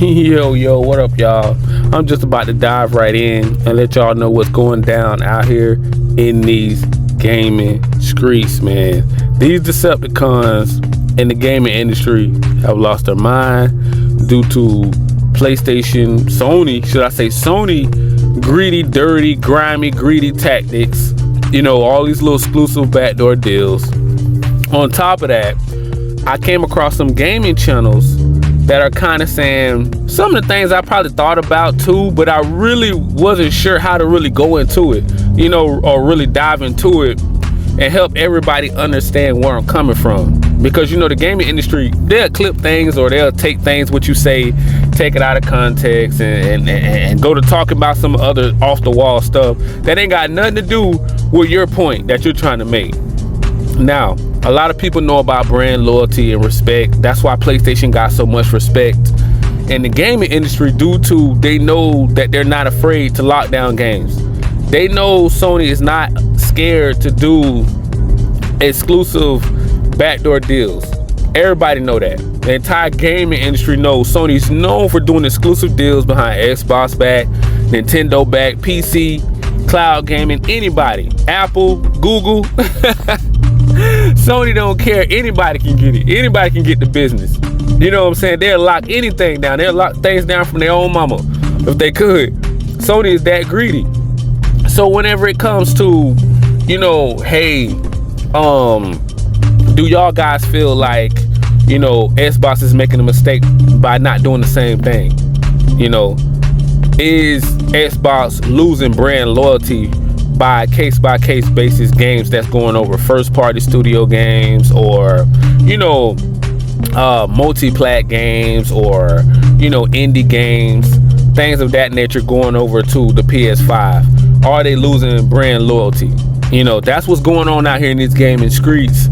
Yo, what up, y'all? I'm just about to dive right in and let y'all know what's going down out here in these gaming streets, man. These Decepticons in the gaming industry have lost their mind due to Sony, greedy, dirty, grimy, greedy tactics. All these little exclusive backdoor deals. On top of that, I came across some gaming channels that are kind of saying some of the things I probably thought about too, but I really wasn't sure how to really go into it, or really dive into it and help everybody understand where I'm coming from. Because the gaming industry, they'll clip things or they'll take things what you say, take it out of context and go to talking about some other off the wall stuff that ain't got nothing to do with your point that you're trying to make. Now, a lot of people know about brand loyalty and respect. That's why PlayStation got so much respect in the gaming industry, due to they know that they're not afraid to lock down games. They know Sony is not scared to do exclusive backdoor deals. Everybody know that. The entire gaming industry knows Sony's known for doing exclusive deals behind Xbox back, Nintendo back, PC, cloud gaming, anybody, Apple, Google. Sony don't care. Anybody can get it. Anybody can get the business. You know what I'm saying? They'll lock anything down. They'll lock things down from their own mama if they could. Sony is that greedy. So whenever it comes to, hey, do y'all guys feel like, Xbox is making a mistake by not doing the same thing? Is Xbox losing brand loyalty by case basis games that's going over first party studio games, or multi-plat games, or indie games, things of that nature going over to the PS5? Are they losing brand loyalty? That's what's going on out here in these gaming streets.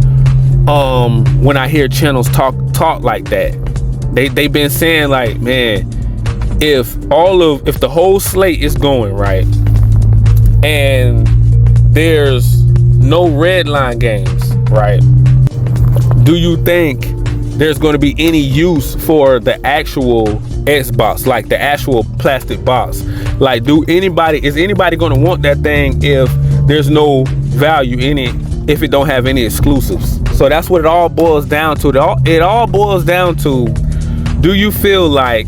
When I hear channels talk like that, they've been saying like, man, if the whole slate is going right and there's no red line games, right? Do you think there's going to be any use for the actual Xbox, like the actual plastic box? Like, is anybody going to want that thing if there's no value in it, if it don't have any exclusives? So that's what it all boils down to. It all boils down to, do you feel like,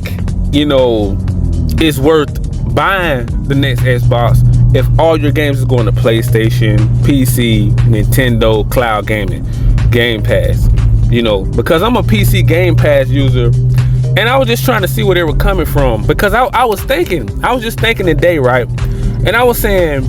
it's worth buying the next Xbox if all your games is going to PlayStation, PC, Nintendo, cloud gaming, Game Pass? Because I'm a PC Game Pass user, and I was just trying to see where they were coming from, because I was just thinking today, right? And I was saying,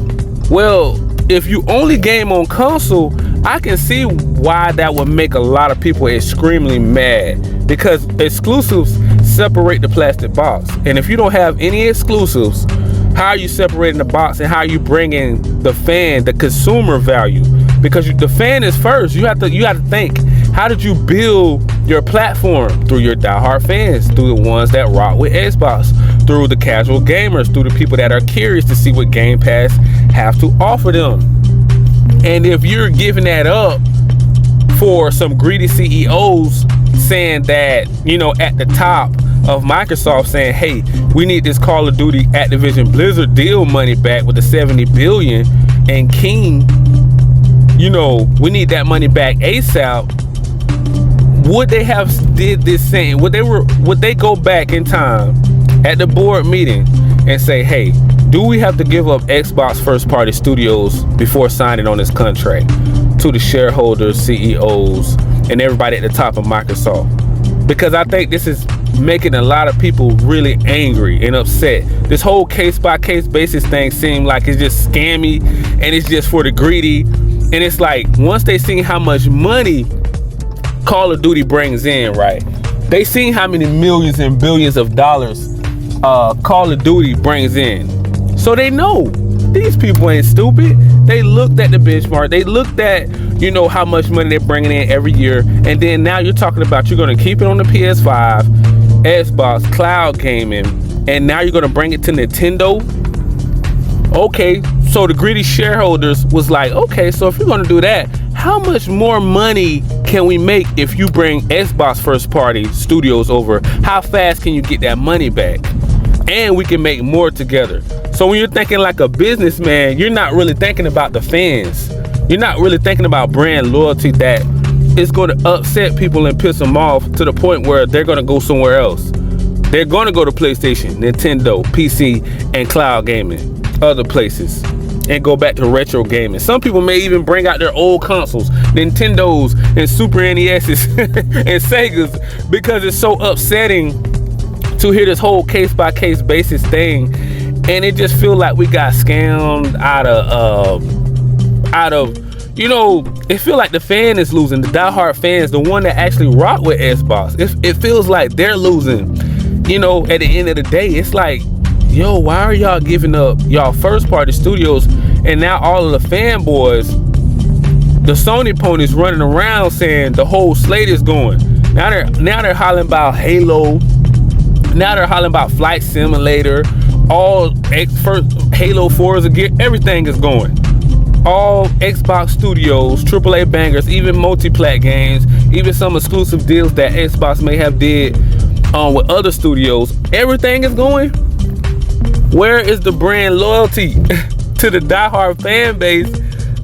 well, if you only game on console, I can see why that would make a lot of people extremely mad, because exclusives separate the plastic box. And if you don't have any exclusives, how are you separating the box, and how are you bringing the consumer value? Because the fan is first. You have to think, how did you build your platform? Through your diehard fans, through the ones that rock with Xbox, through the casual gamers, through the people that are curious to see what Game Pass have to offer them. And if you're giving that up for some greedy CEOs saying that, at the top of Microsoft saying, hey, we need this Call of Duty Activision Blizzard deal money back with the 70 billion, and King, we need that money back ASAP. Would they have did this same? Would they go back in time at the board meeting and say, hey, do we have to give up Xbox first party studios before signing on this contract, to the shareholders, CEOs, and everybody at the top of Microsoft? Because I think this is making a lot of people really angry and upset. This whole case by case basis thing seems like it's just scammy, and it's just for the greedy. And it's like, once they see how much money Call of Duty brings in, right? They seen how many millions and billions of dollars Call of Duty brings in. So they know these people ain't stupid. They looked at the benchmark. They looked at, how much money they're bringing in every year. And then now you're talking about you're going to keep it on the PS5, Xbox, cloud gaming, and now you're going to bring it to Nintendo. Okay, so the greedy shareholders was like, okay, so if you're going to do that, how much more money can we make if you bring Xbox first party studios over? How fast can you get that money back? And we can make more together. So when you're thinking like a businessman, you're not really thinking about the fans. You're not really thinking about brand loyalty that is going to upset people and piss them off to the point where they're going to go somewhere else. They're going to go to PlayStation, Nintendo, PC, and cloud gaming, other places, and go back to retro gaming. Some people may even bring out their old consoles, Nintendos and Super NESs and Segas, because it's so upsetting to hear this whole case-by-case basis thing, and it just feels like we got scammed out of, you know, it feels like the fan is losing, the diehard fans, the one that actually rock with Xbox. It feels like they're losing. You know, at the end of the day, it's like, yo, why are y'all giving up y'all first party studios? And now all of the fanboys, the Sony ponies, running around saying the whole slate is going. Now they're hollering about Halo. Now they're hollering about Flight Simulator. All first Halo 4s again. Everything is going. All Xbox studios, AAA bangers, even multi-plat games, even some exclusive deals that Xbox may have did with other studios. Everything is going. Where is the brand loyalty to the diehard fan base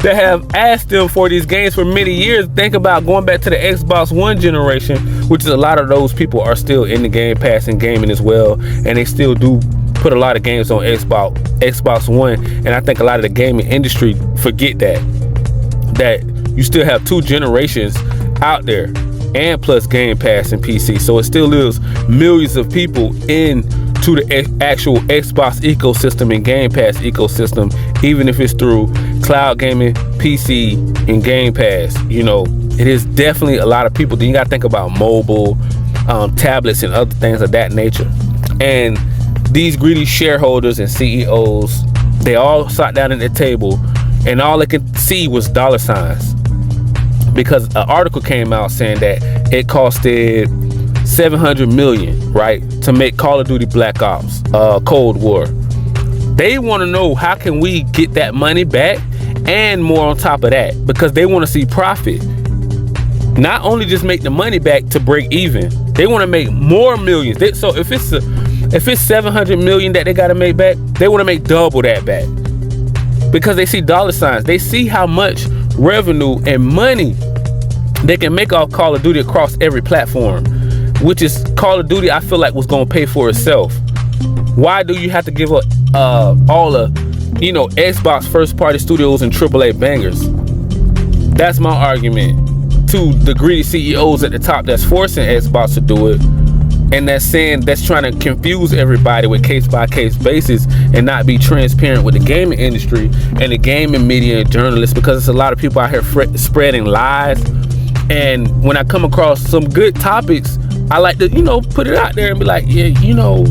that have asked them for these games for many years? Think about going back to the Xbox One generation, which is a lot of those people are still in the Game Pass and gaming as well, and they still do put a lot of games on Xbox One. And I think a lot of the gaming industry forget that you still have 2 generations out there, and plus Game Pass and PC. So it still lives millions of people into the actual Xbox ecosystem and Game Pass ecosystem, even if it's through cloud gaming, PC, and Game Pass. You know, it is definitely a lot of people. Then you got to think about mobile, tablets, and other things of that nature. And these greedy shareholders and CEOs, they all sat down at the table, and all they could see was dollar signs. Because an article came out saying that it costed $700 million, right, to make Call of Duty Black Ops, Cold War. They want to know, how can we get that money back and more on top of that? Because they want to see profit. Not only just make the money back to break even, they want to make more millions. So if it's $700 million that they got to make back, they want to make double that back. Because they see dollar signs. They see how much revenue and money they can make off Call of Duty across every platform, which is Call of Duty, I feel like, was going to pay for itself. Why do you have to give up all the, you know, Xbox first party studios and AAA bangers? That's my argument to the greedy CEOs at the top that's forcing Xbox to do it, and that's trying to confuse everybody with case-by-case basis and not be transparent with the gaming industry and the gaming media and journalists, because it's a lot of people out here spreading lies. And when I come across some good topics, I like to, you know, put it out there and be like, yeah, you know,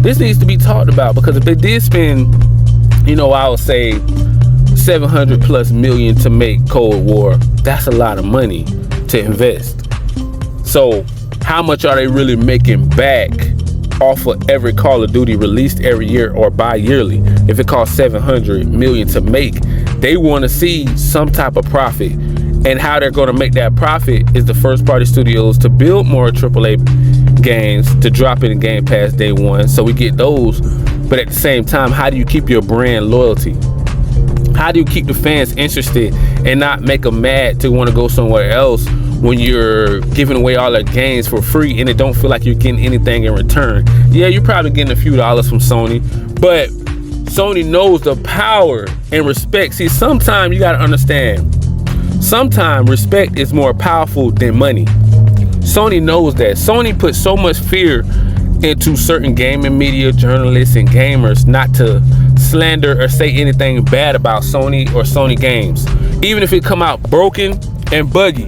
this needs to be talked about. Because if they did spend, you know, I would say $700+ million to make Cold War, that's a lot of money to invest. So how much are they really making back off of every Call of Duty released every year or bi-yearly? If it costs $700 million to make, they want to see some type of profit. And how they're going to make that profit is the first party studios to build more AAA games to drop in Game Pass day one, so we get those. But at the same time, how do you keep your brand loyalty? How do you keep the fans interested and not make them mad to want to go somewhere else when you're giving away all their games for free and it don't feel like you're getting anything in return? Yeah, you're probably getting a few dollars from Sony, but Sony knows the power and respect. See, sometimes you got to understand, sometimes respect is more powerful than money. Sony knows that. Sony puts so much fear into certain gaming media, journalists, and gamers not to slander or say anything bad about Sony or Sony games. Even if it come out broken and buggy,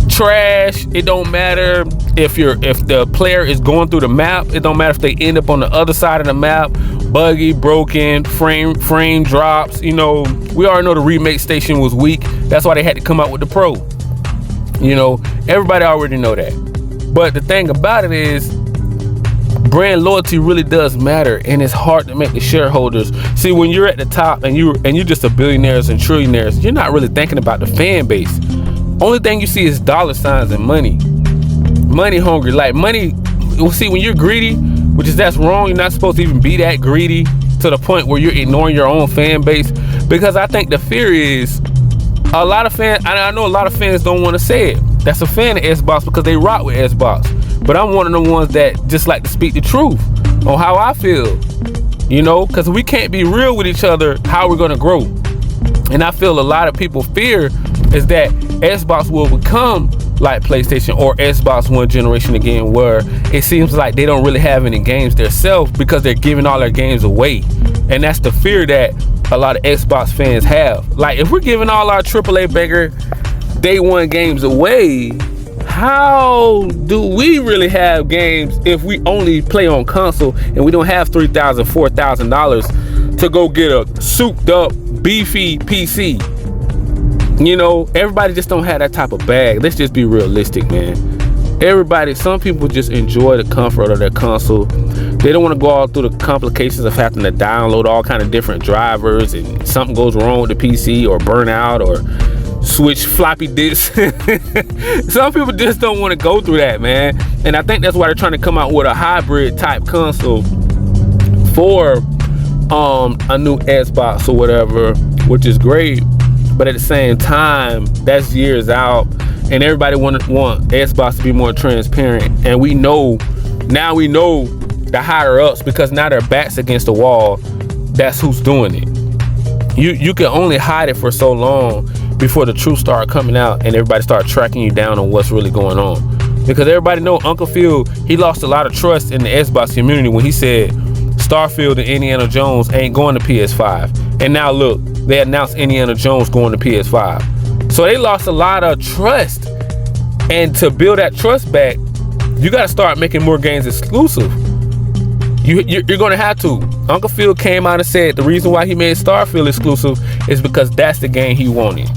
trash, it don't matter if the player is going through the map. It don't matter if they end up on the other side of the map, buggy, broken, frame drops. You know, we already know the remake station was weak. That's why they had to come out with the Pro. You know, everybody already know that. But the thing about it is, brand loyalty really does matter, and it's hard to make the shareholders see. When you're at the top and you're just a billionaires and trillionaires, you're not really thinking about the fan base. Only thing you see is dollar signs and money hungry. Like money, well, see, when you're greedy, that's wrong. You're not supposed to even be that greedy to the point where you're ignoring your own fan base. Because I think the fear is a lot of fans, I know a lot of fans don't want to say it, that's a fan of Xbox because they rock with Xbox. But I'm one of the ones that just like to speak the truth on how I feel, you know, because we can't be real with each other how we're going to grow. And I feel a lot of people fear is that Xbox will become like PlayStation or Xbox One generation again, where it seems like they don't really have any games themselves because they're giving all their games away. And that's the fear that a lot of Xbox fans have. Like, if we're giving all our AAA banger day one games away, how do we really have games if we only play on console and we don't have $3,000, $4,000 to go get a souped up beefy PC? You know, everybody just don't have that type of bag. Let's just be realistic, man. Some people just enjoy the comfort of their console. They don't want to go all through the complications of having to download all kind of different drivers and something goes wrong with the PC or burn out or switch floppy disks. Some people just don't want to go through that, man. And I think that's why they're trying to come out with a hybrid type console for a new Xbox or whatever, which is great. But at the same time, that's years out, and everybody want Xbox to be more transparent. And we know the higher ups, because now their back's against the wall. That's who's doing it. You can only hide it for so long before the truth start coming out and everybody start tracking you down on what's really going on. Because everybody know Uncle Phil, he lost a lot of trust in the Xbox community when he said Starfield and Indiana Jones ain't going to PS5. And now look, they announced Indiana Jones going to PS5. So they lost a lot of trust. And to build that trust back, you got to start making more games exclusive. You're going to have to. Uncle Phil came out and said the reason why he made Starfield exclusive is because that's the game he wanted.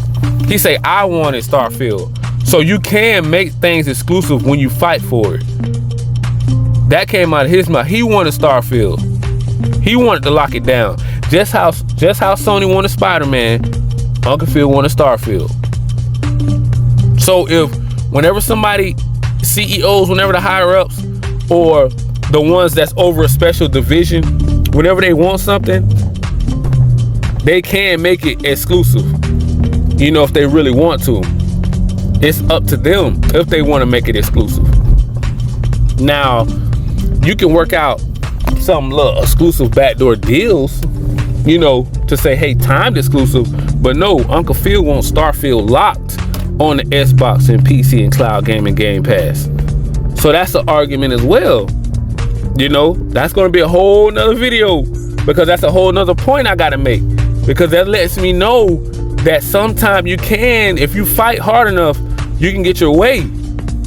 He said, I wanted Starfield. So you can make things exclusive when you fight for it. That came out of his mouth. He wanted Starfield. He wanted to lock it down. Just how Sony wanted Spider-Man, Uncle Phil wanted Starfield. So whenever somebody, CEOs, whenever the higher ups or the ones that's over a special division, whenever they want something, they can make it exclusive. You know, if they really want to. It's up to them if they want to make it exclusive. Now, you can work out some little exclusive backdoor deals, you know, to say, hey, timed exclusive. But no, Uncle Phil wants Starfield locked on the Xbox and PC and cloud gaming Game Pass. So that's an argument as well. You know, that's going to be a whole nother video, because that's a whole nother point I got to make, because that lets me know that sometimes you can, if you fight hard enough, you can get your way.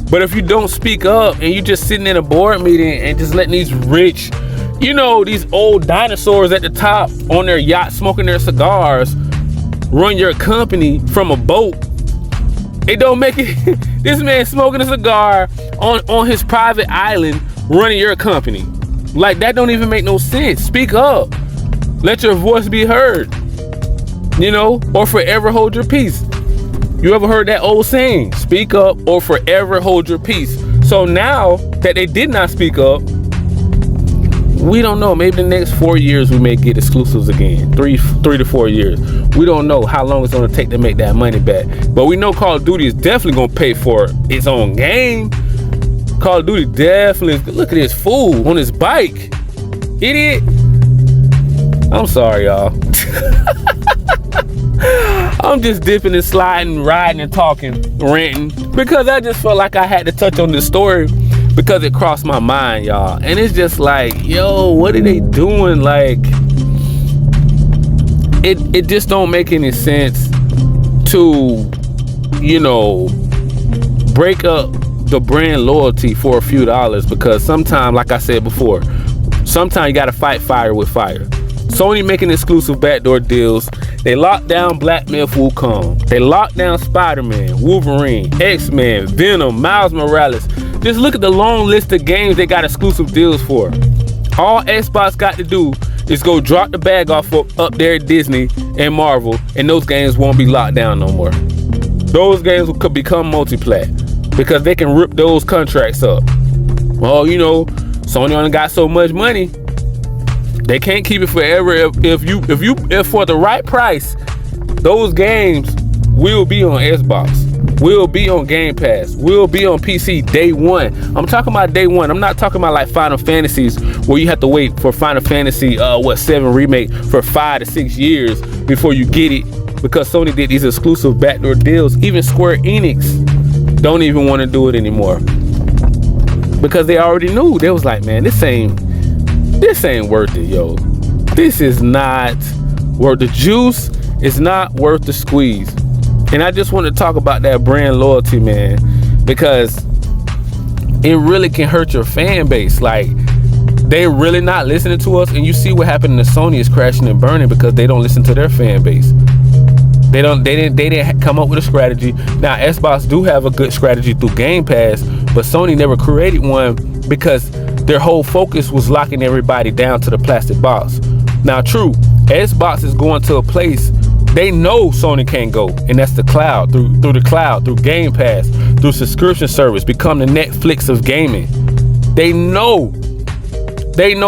But if you don't speak up and you just sitting in a board meeting and just letting these rich, you know, these old dinosaurs at the top on their yacht smoking their cigars run your company from a boat, it don't make it. This man smoking a cigar on his private island running your company. Like, that don't even make no sense. Speak up. Let your voice be heard. You know, or forever hold your peace. You ever heard that old saying? Speak up or forever hold your peace. So now that they did not speak up, we don't know. Maybe the next 4 years we may get exclusives again. Three to 4 years. We don't know how long it's going to take to make that money back. But we know Call of Duty is definitely going to pay for its own game. Call of Duty definitely. Look at this fool on his bike. Idiot. I'm sorry, y'all. I'm just dipping and sliding, riding and talking, ranting, because I just felt like I had to touch on this story because it crossed my mind, y'all. And it's just like, yo, what are they doing? Like, it just don't make any sense to, you know, break up the brand loyalty for a few dollars, because sometimes, like I said before, sometimes you gotta fight fire with fire. Sony making exclusive backdoor deals. They locked down Black Myth Wukong. They locked down Spider-Man, Wolverine, X-Men, Venom, Miles Morales. Just look at the long list of games they got exclusive deals for. All Xbox got to do is go drop the bag off up there at Disney and Marvel, and those games won't be locked down no more. Those games could become multi-plat because they can rip those contracts up. Well, you know, Sony only got so much money. They can't keep it forever. If for the right price, those games will be on Xbox, will be on Game Pass, will be on PC day one. I'm talking about day one. I'm not talking about like Final Fantasies where you have to wait for Final Fantasy 7 remake for 5 to 6 years before you get it, because Sony did these exclusive backdoor deals. Even Square Enix don't even want to do it anymore because they already knew. They was like, man, this ain't worth it, yo. This is not worth the juice. It's not worth the squeeze. And I just want to talk about that brand loyalty, man, because it really can hurt your fan base. Like, they really not listening to us, and you see what happened to Sony is crashing and burning because they don't listen to their fan base. They didn't come up with a strategy. Now Xbox do have a good strategy through Game Pass, but Sony never created one because their whole focus was locking everybody down to the plastic box. Now, true, Xbox is going to a place they know Sony can't go, and that's the cloud. Through the cloud, through Game Pass, through subscription service, become the Netflix of gaming. They know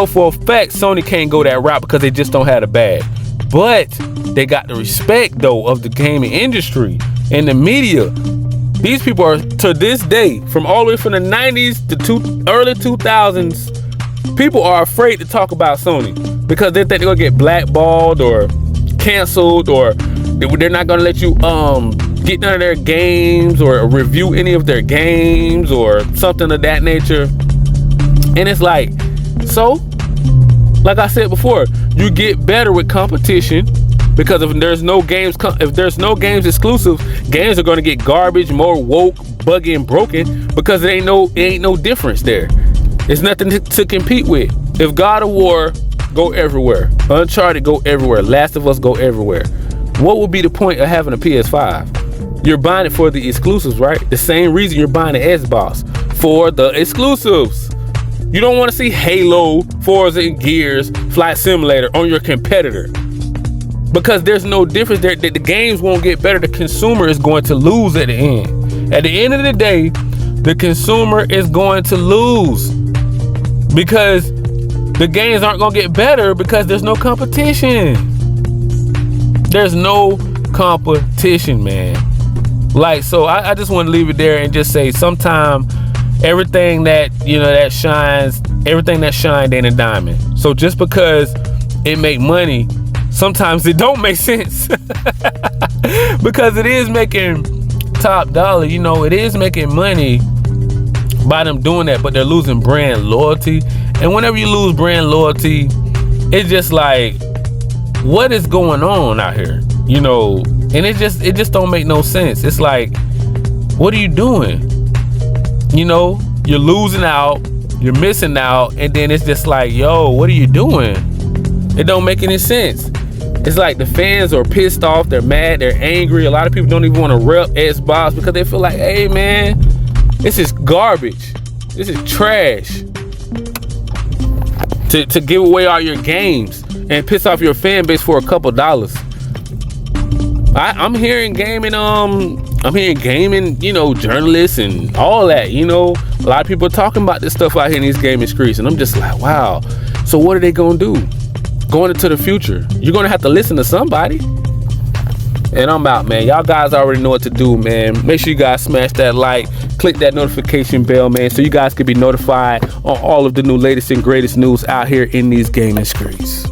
for a fact Sony can't go that route because they just don't have the bag. But they got the respect though of the gaming industry and the media. These people are, to this day, from all the way from the 90s to early 2000s, people are afraid to talk about Sony because they think they're gonna get blackballed or canceled, or they're not gonna let you get none of their games or review any of their games or something of that nature. And it's like, so like I said before, you get better with competition, because if there's no games exclusive, games are going to get garbage, more woke, buggy, and broken because it ain't no difference there. It's nothing to compete with. If God of War go everywhere, Uncharted go everywhere, Last of Us go everywhere, what would be the point of having a PS5? You're buying it for the exclusives, right? The same reason you're buying an Xbox, for the exclusives. You don't want to see Halo, Forza, and Gears, Flight Simulator on your competitor, because there's no difference there. The games won't get better. The consumer is going to lose at the end. At the end of the day, the consumer is going to lose because the games aren't going to get better because there's no competition. There's no competition, man. Like, so I just want to leave it there and just say, sometime everything that, you know, that shines, everything that shined ain't a diamond. So just because it make money, sometimes it don't make sense because it is making top dollar. You know, it is making money by them doing that, but they're losing brand loyalty. And whenever you lose brand loyalty, it's just like, what is going on out here? You know, and it just don't make no sense. It's like, what are you doing? You know, you're losing out, you're missing out, and then it's just like, yo, what are you doing? It don't make any sense. It's like the fans are pissed off, they're mad, they're angry. A lot of people don't even want to rep Xbox because they feel like, hey man, this is garbage. This is trash. To give away all your games and piss off your fan base for a couple dollars. I'm hearing gaming, you know, journalists and all that, you know. A lot of people are talking about this stuff out here in these gaming streets, and I'm just like, wow. So what are they gonna do going into the future? You're gonna have to listen to somebody. And I'm out, man. Y'all guys already know what to do, man. Make sure you guys smash that like, click that notification bell, man, so you guys can be notified on all of the new latest and greatest news out here in these gaming streets.